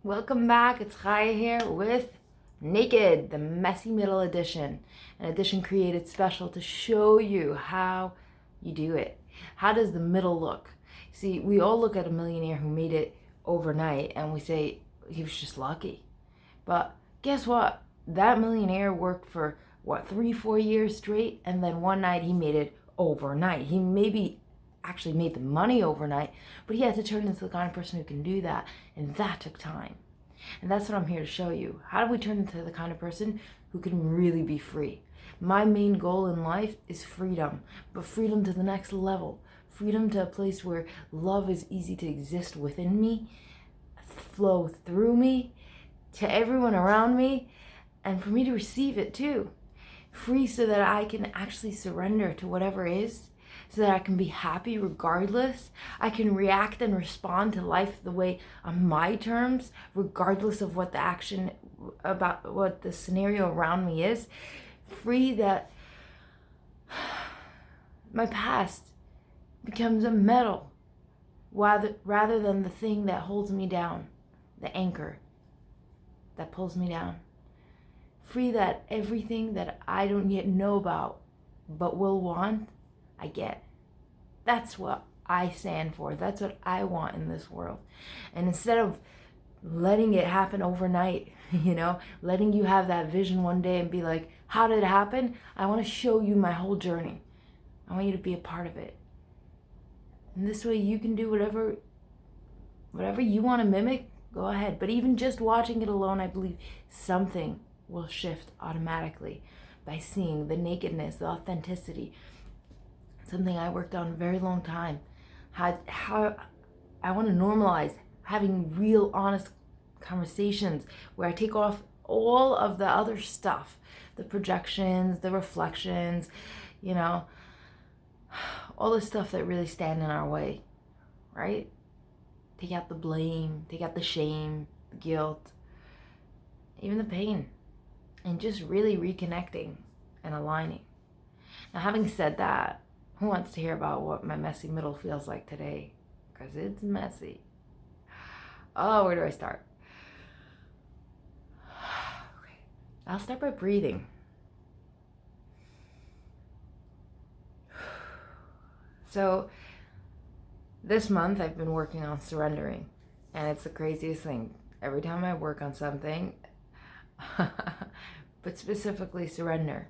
Welcome back. It's Chaya here with Naked, the Messy Middle Edition. An edition created special to show you how you do it. How does the middle look? See, we all look at a millionaire who made it overnight and we say he was just lucky. But guess what? That millionaire worked for 3-4 years straight, and then one night he made it overnight. He maybe actually made the money overnight, but he had to turn into the kind of person who can do that, and that took time. And that's what I'm here to show you. How do we turn into the kind of person who can really be free? My main goal in life is freedom, but freedom to the next level. Freedom to a place where love is easy to exist within me, flow through me, to everyone around me, and for me to receive it too. Free so that I can actually surrender to whatever is, so that I can be happy regardless. I can react and respond to life the way on my terms, regardless of what the action, about what the scenario around me is. Free that my past becomes a medal rather than the thing that holds me down, the anchor that pulls me down. Free that everything that I don't yet know about but will want, I get. That's what I stand for. That's what I want in this world. And instead of letting it happen overnight, letting you have that vision one day and be like, how did it happen? I want to show you my whole journey. I want you to be a part of it. And this way you can do whatever you want to mimic, go ahead. But even just watching it alone, I believe something will shift automatically by seeing the nakedness, the authenticity. Something I worked on a very long time. How I want to normalize having real, honest conversations where I take off all of the other stuff, the projections, the reflections, all the stuff that really stand in our way, right? Take out the blame, take out the shame, the guilt, even the pain, and just really reconnecting and aligning. Now, having said that, who wants to hear about what my messy middle feels like today? Because it's messy. Oh, where do I start? Okay. I'll start by breathing. So, this month I've been working on surrendering. And it's the craziest thing. Every time I work on something, but specifically surrender,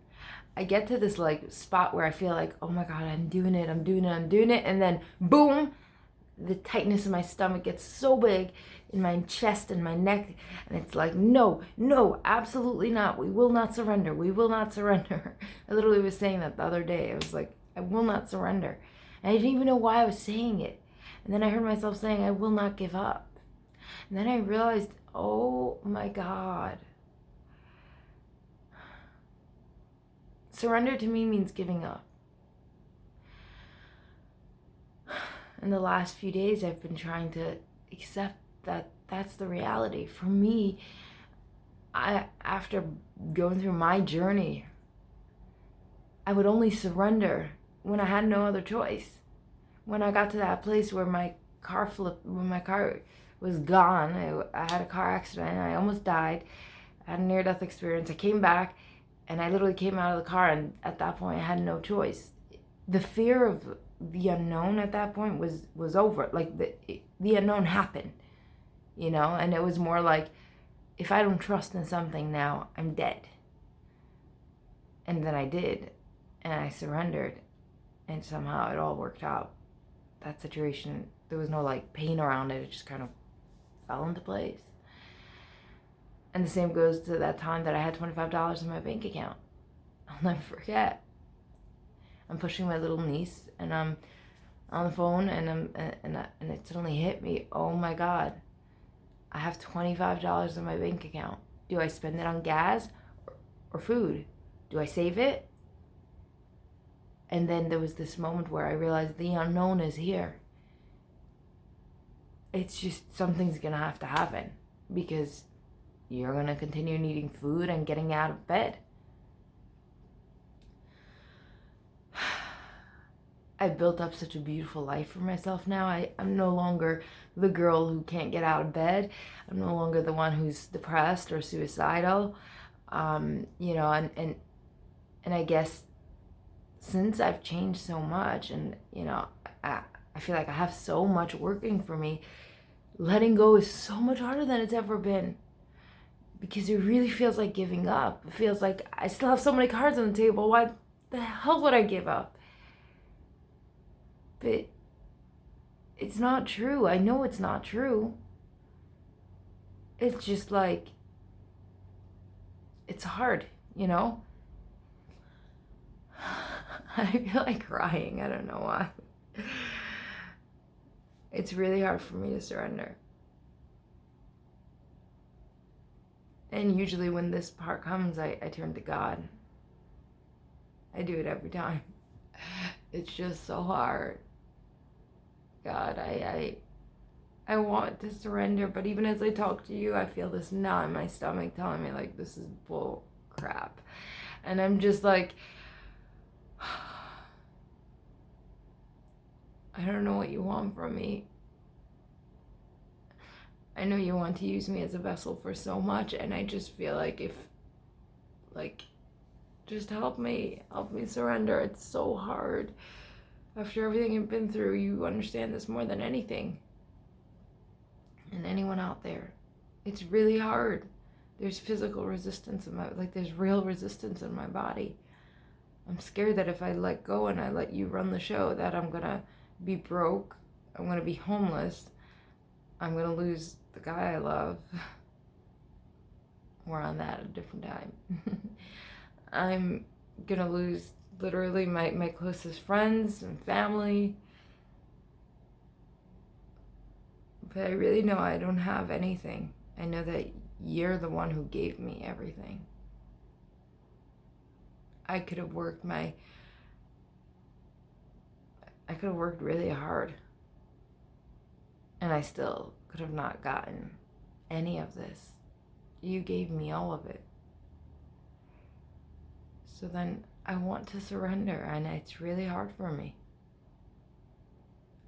I get to this spot where I feel like, oh my God, I'm doing it. And then boom, the tightness in my stomach gets so big in my chest and my neck. And it's like, no, absolutely not. We will not surrender. We will not surrender. I literally was saying that the other day. I was like, I will not surrender. And I didn't even know why I was saying it. And then I heard myself saying, I will not give up. And then I realized, oh my God. Surrender to me means giving up. In the last few days, I've been trying to accept that that's the reality. For me, after going through my journey, I would only surrender when I had no other choice. When I got to that place where my car was gone, I had a car accident, I almost died, I had a near-death experience, I came back, and I literally came out of the car, and at that point I had no choice. The fear of the unknown at that point was over. Like the unknown happened, and it was more like, if I don't trust in something now, I'm dead. And then I did, and I surrendered, and somehow it all worked out. That situation, there was no pain around it. It just kind of fell into place. And the same goes to that time that I had $25 in my bank account. I'll never forget. I'm pushing my little niece, and I'm on the phone, and it suddenly hit me. Oh my God, I have $25 in my bank account. Do I spend it on gas or food? Do I save it? And then there was this moment where I realized the unknown is here. It's just something's gonna have to happen, because you're going to continue needing food and getting out of bed. I built up such a beautiful life for myself now. I'm no longer the girl who can't get out of bed. I'm no longer the one who's depressed or suicidal. You know, and I guess since I've changed so much, and you know, I feel like I have so much working for me, letting go is so much harder than it's ever been. Because it really feels like giving up. It feels like I still have so many cards on the table. Why the hell would I give up? But it's not true. I know it's not true. It's just like, it's hard, you know? I feel like crying. I don't know why. It's really hard for me to surrender. And usually when this part comes, I turn to God. I do it every time. It's just so hard. God, I want to surrender, but even as I talk to you, I feel this knot in my stomach telling me like this is bull crap. And I'm just like, I don't know what you want from me. I know you want to use me as a vessel for so much, and I just feel like just help me surrender. It's so hard. After everything I've been through, you understand this more than anything. And anyone out there, it's really hard. There's physical resistance in there's real resistance in my body. I'm scared that if I let go and I let you run the show, that I'm gonna be broke, I'm gonna be homeless, I'm gonna lose the guy I love. More on that at a different time. I'm gonna lose literally my closest friends and family. But I really know I don't have anything. I know that you're the one who gave me everything. I could have worked really hard. And I still could have not gotten any of this. You gave me all of it. So then I want to surrender, and it's really hard for me.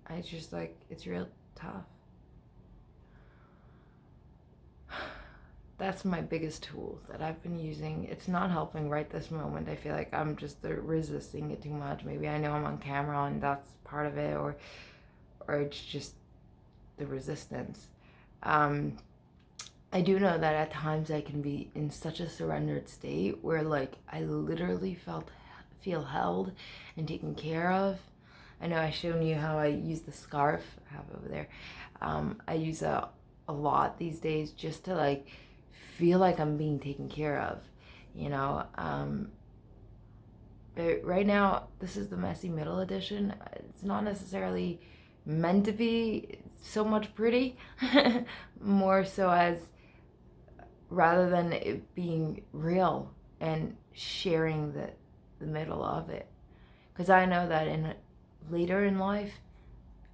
I just it's real tough. That's my biggest tool that I've been using. It's not helping right this moment. I feel like I'm just resisting it too much. Maybe I know I'm on camera and that's part of it, or it's just the resistance. I do know that at times I can be in such a surrendered state where I literally feel held and taken care of. I know I've shown you how I use the scarf I have over there. I use a lot these days just to feel like I'm being taken care of, you know. But right now, this is the messy middle edition. It's not necessarily meant to be so much pretty, more so as rather than it being real and sharing the middle of it. Because I know that later in life,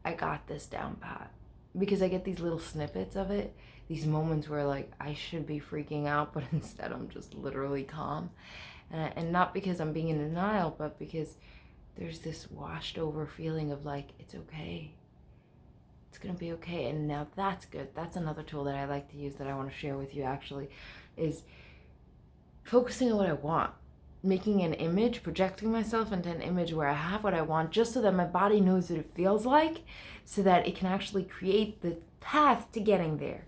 I got this down pat. Because I get these little snippets of it, these moments where I should be freaking out, but instead I'm just literally calm. And not because I'm being in denial, but because there's this washed over feeling of it's okay. It's gonna be okay. And now that's good. That's another tool that I like to use that I want to share with you actually, is focusing on what I want. Making an image, projecting myself into an image where I have what I want, just so that my body knows what it feels like, so that it can actually create the path to getting there.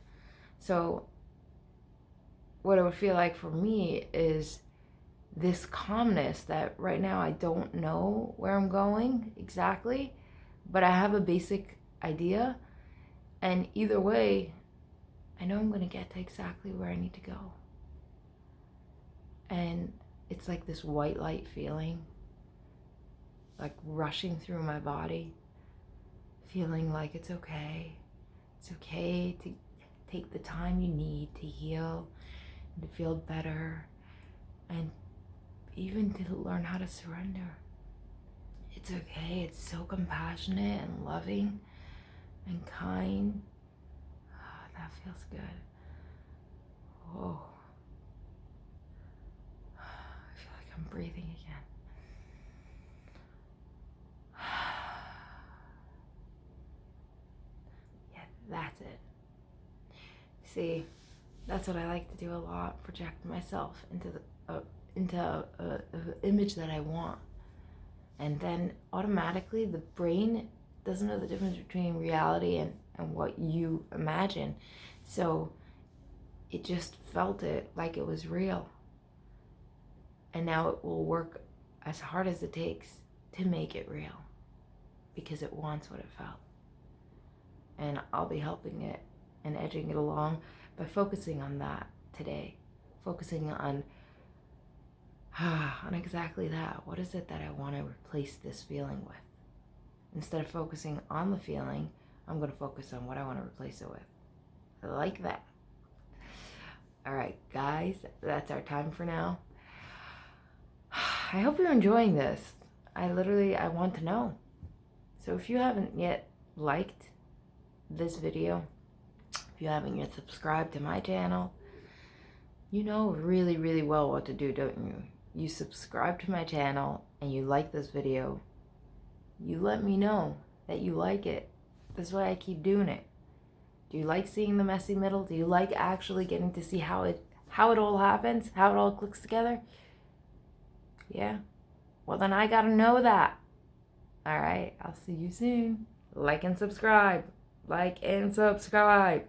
So what it would feel like for me is this calmness that right now I don't know where I'm going exactly, but I have a basic idea, and either way, I know I'm going to get to exactly where I need to go. And it's like this white light feeling, rushing through my body, feeling like it's okay. It's okay to take the time you need to heal and to feel better, and even to learn how to surrender. It's okay. It's so compassionate and loving and kind. Oh, that feels good. Whoa. I feel like I'm breathing again. See, that's what I like to do a lot, project myself into a image that I want. And then automatically the brain doesn't know the difference between reality and what you imagine. So it just felt it like it was real. And now it will work as hard as it takes to make it real because it wants what it felt. And I'll be helping it and edging it along by focusing on that today. Focusing on exactly that. What is it that I want to replace this feeling with? Instead of focusing on the feeling, I'm going to focus on what I want to replace it with. I like that. All right, guys, that's our time for now. I hope you're enjoying this. I want to know. So if you haven't yet liked this video, if you haven't yet subscribed to my channel, you know really, really well what to do, don't you? You subscribe to my channel and you like this video, you let me know that you like it. That's why I keep doing it. Do you like seeing the messy middle? Do you like actually getting to see how it all happens? How it all clicks together? Yeah? Well, then I gotta know that. All right, I'll see you soon. Like and subscribe. Like and subscribe.